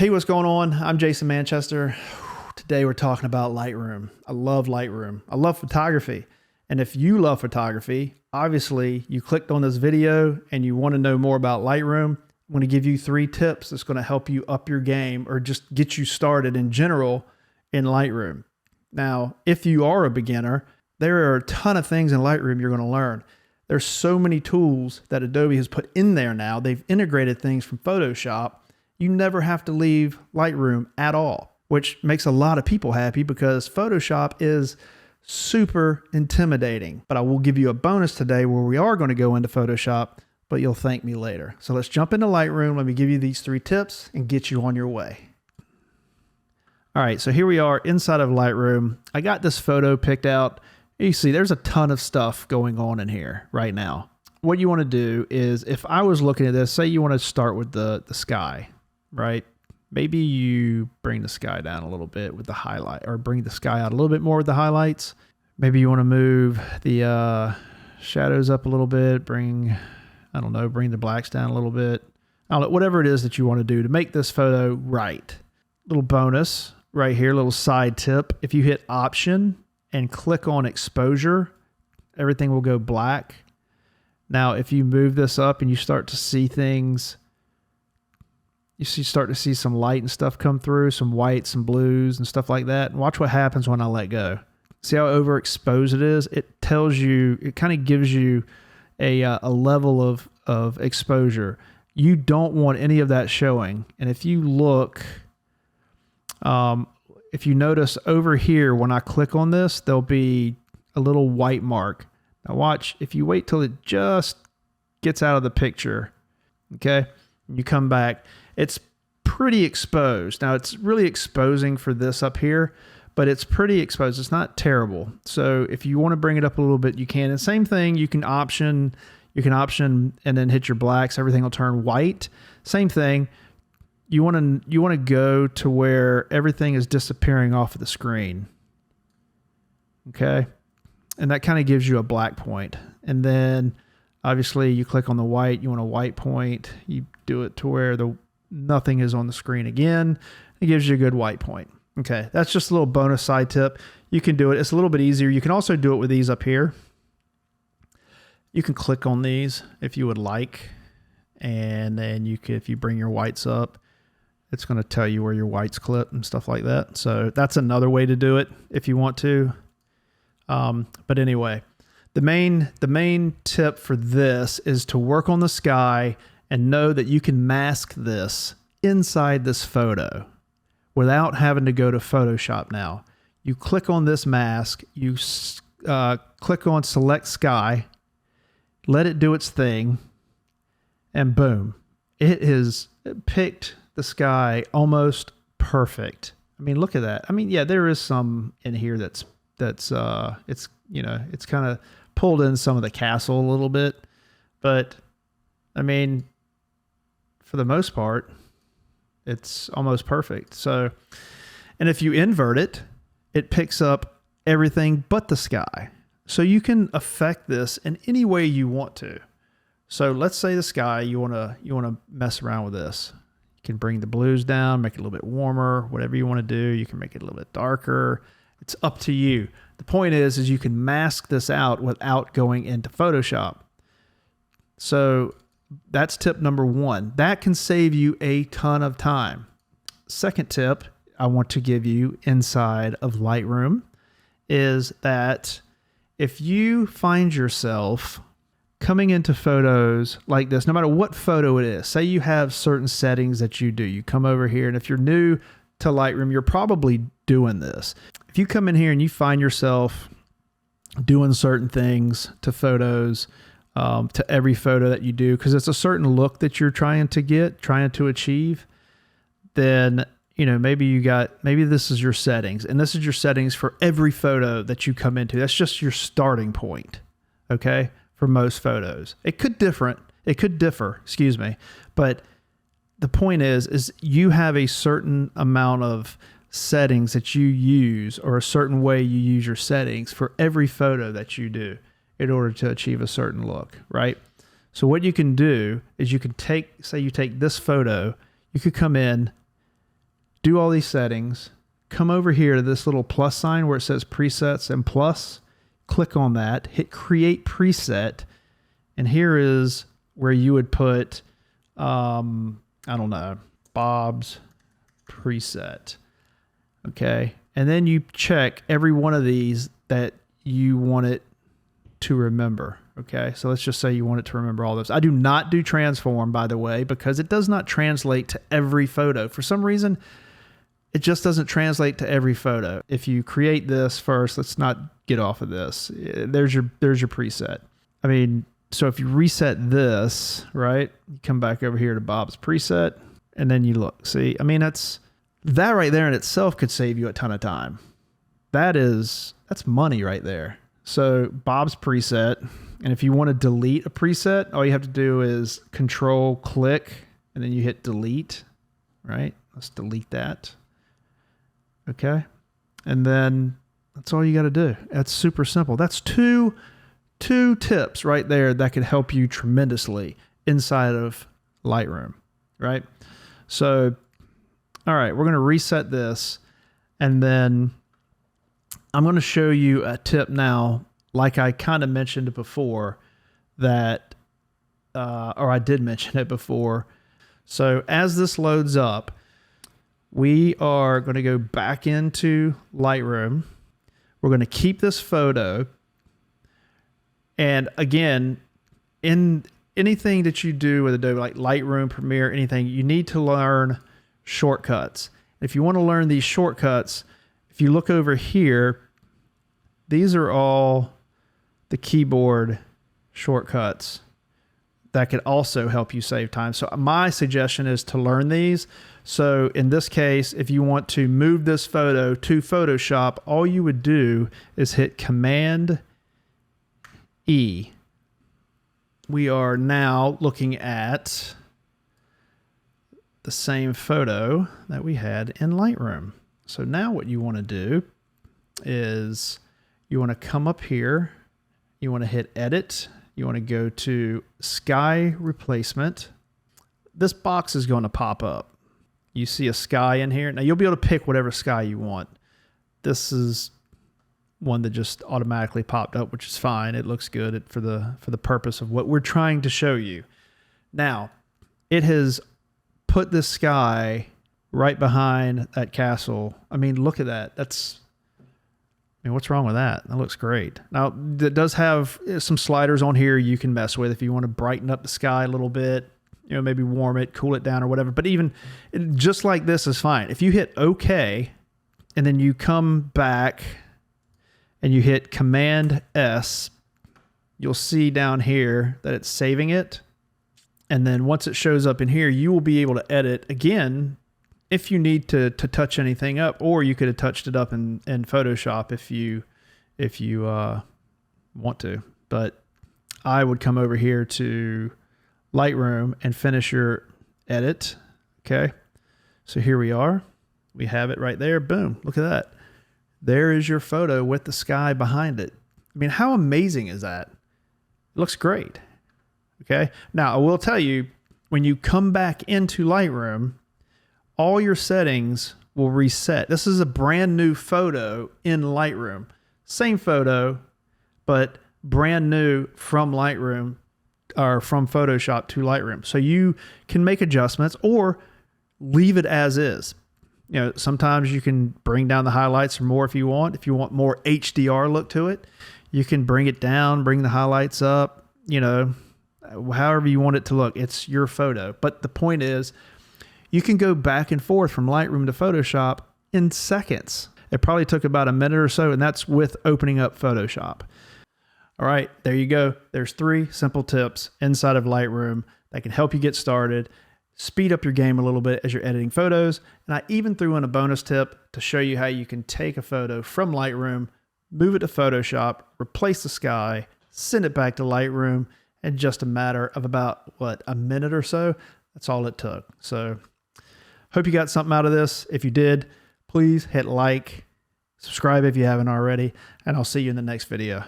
Hey, what's going on? I'm Jason Manchester. Today we're talking about Lightroom. I love Lightroom. I love photography. And if you love photography, obviously you clicked on this video and you want to know more about Lightroom. I'm going to give you 3 tips that's going to help you up your game or just get you started in general in Lightroom. Now, if you are a beginner, there are a ton of things in Lightroom you're going to learn. There's so many tools that Adobe has put in there now. They've integrated things from Photoshop. You never have to leave Lightroom at all, which makes a lot of people happy because Photoshop is super intimidating. But I will give you a bonus today where we are going to go into Photoshop, but you'll thank me later. So let's jump into Lightroom. Let me give you these 3 tips and get you on your way. All right, so here we are inside of Lightroom. I got this photo picked out. You see, there's a ton of stuff going on in here right now. What you want to do is, if I was looking at this, say you want to start with the sky, right? Maybe you bring the sky down a little bit with the highlight, or bring the sky out a little bit more with the highlights. Maybe you want to move the shadows up a little bit, bring the blacks down a little bit. I don't know, whatever it is that you want to do to make this photo right. Little bonus right here, little side tip. If you hit Option and click on Exposure, everything will go black. Now, if you move this up and you start to see things, you start to see some light and stuff come through, some whites and blues and stuff like that. And watch what happens when I let go. See how overexposed it is? It tells you, it kind of gives you a level of exposure. You don't want any of that showing. And if you look, if you notice over here, when I click on this, there'll be a little white mark. Now watch, if you wait till it just gets out of the picture, okay, you come back, it's pretty exposed. Now it's really exposing for this up here, but it's pretty exposed. It's not terrible. So if you want to bring it up a little bit, you can. And same thing, you can option and then hit your blacks, everything will turn white. Same thing. You want to go to where everything is disappearing off of the screen. Okay? And that kind of gives you a black point. And then obviously you click on the white, you want a white point. You do it to where nothing is on the screen again. It gives you a good white point. Okay, that's just a little bonus side tip. You can do it. It's a little bit easier. You can also do it with these up here. You can click on these if you would like. And then if you bring your whites up, it's going to tell you where your whites clip and stuff like that. So that's another way to do it if you want to. But anyway, the main tip for this is to work on the sky and know that you can mask this inside this photo without having to go to Photoshop now. You click on this mask, you click on Select Sky, let it do its thing, and boom, it has picked the sky almost perfect. I mean, look at that. I mean, yeah, there is some in here that's it's kind of pulled in some of the castle a little bit, but I mean, for the most part, it's almost perfect. So, and if you invert it, it picks up everything but the sky. So you can affect this in any way you want to. So let's say the sky, you want to mess around with this. You can bring the blues down, make it a little bit warmer, whatever you want to do. You can make it a little bit darker. It's up to you. The point is you can mask this out without going into Photoshop. So that's tip number 1. That can save you a ton of time. Second tip I want to give you inside of Lightroom is that if you find yourself coming into photos like this, no matter what photo it is, say you have certain settings that you do, you come over here, and if you're new to Lightroom, you're probably doing this. If you come in here and you find yourself doing certain things to photos, to every photo that you do, because it's a certain look that you're trying to achieve, then maybe this is your settings, and this is your settings for every photo that you come into. That's just your starting point, okay? For most photos, it could differ, but the point is you have a certain amount of settings that you use, or a certain way you use your settings for every photo that you do in order to achieve a certain look, right? So what you can do is you can take, say you take this photo, you could come in do all these settings, come over here to this little plus sign where it says presets and plus, click on that, hit create preset. And here is where you would put, I don't know, Bob's preset. Okay. And then you check every one of these that you want it to remember. Okay. So let's just say you want it to remember all those. I do not do transform, by the way, because it does not translate to every photo. For some reason, it just doesn't translate to every photo. If you create this first, let's not get off of this. There's your preset. I mean, so if you reset this, right, you come back over here to Bob's preset and then you look, see, I mean, that right there in itself could save you a ton of time. That's money right there. So Bob's preset. And if you want to delete a preset, all you have to do is control click and then you hit delete, right? Let's delete that. Okay. And then that's all you got to do. That's super simple. That's two tips right there that could help you tremendously inside of Lightroom, right? So, all right, we're going to reset this and then I'm going to show you a tip now, like I kind of mentioned before that, or I did mention it before. So as this loads up, we are going to go back into Lightroom. We're going to keep this photo. And again, in anything that you do with Adobe, like Lightroom, Premiere, anything, you need to learn shortcuts. If you want to learn these shortcuts, if you look over here, these are all the keyboard shortcuts that could also help you save time. So my suggestion is to learn these. So in this case, if you want to move this photo to Photoshop, all you would do is hit Command E. We are now looking at the same photo that we had in Lightroom. So now what you want to do is you want to come up here, you want to hit Edit, you want to go to Sky Replacement. This box is going to pop up. You see a sky in here. Now you'll be able to pick whatever sky you want. This is one that just automatically popped up, which is fine. It looks good for the purpose of what we're trying to show you. Now, it has put this sky right behind that castle. I mean, look at that. What's wrong with that? That looks great. Now, it does have some sliders on here you can mess with if you want to brighten up the sky a little bit, maybe warm it, cool it down or whatever. But even just like this is fine. If you hit OK and then you come back and you hit Command S, you'll see down here that it's saving it. And then once it shows up in here, you will be able to edit again if you need to touch anything up, or you could have touched it up in Photoshop if you want to. But I would come over here to Lightroom and finish your edit. Okay. So here we are. We have it right there. Boom. Look at that. There is your photo with the sky behind it. I mean, how amazing is that? It looks great. Okay. Now I will tell you, when you come back into Lightroom, all your settings will reset. This is a brand new photo in Lightroom. Same photo, but brand new from Lightroom or from Photoshop to Lightroom. So you can make adjustments or leave it as is. Sometimes you can bring down the highlights or more if you want. If you want more HDR look to it, you can bring it down, bring the highlights up, however you want it to look. It's your photo. But the point is, you can go back and forth from Lightroom to Photoshop in seconds. It probably took about a minute or so, and that's with opening up Photoshop. All right, there you go. There's 3 simple tips inside of Lightroom that can help you get started, speed up your game a little bit as you're editing photos. And I even threw in a bonus tip to show you how you can take a photo from Lightroom, move it to Photoshop, replace the sky, send it back to Lightroom in just a matter of about, a minute or so. That's all it took. So hope you got something out of this. If you did, please hit like, subscribe if you haven't already, and I'll see you in the next video.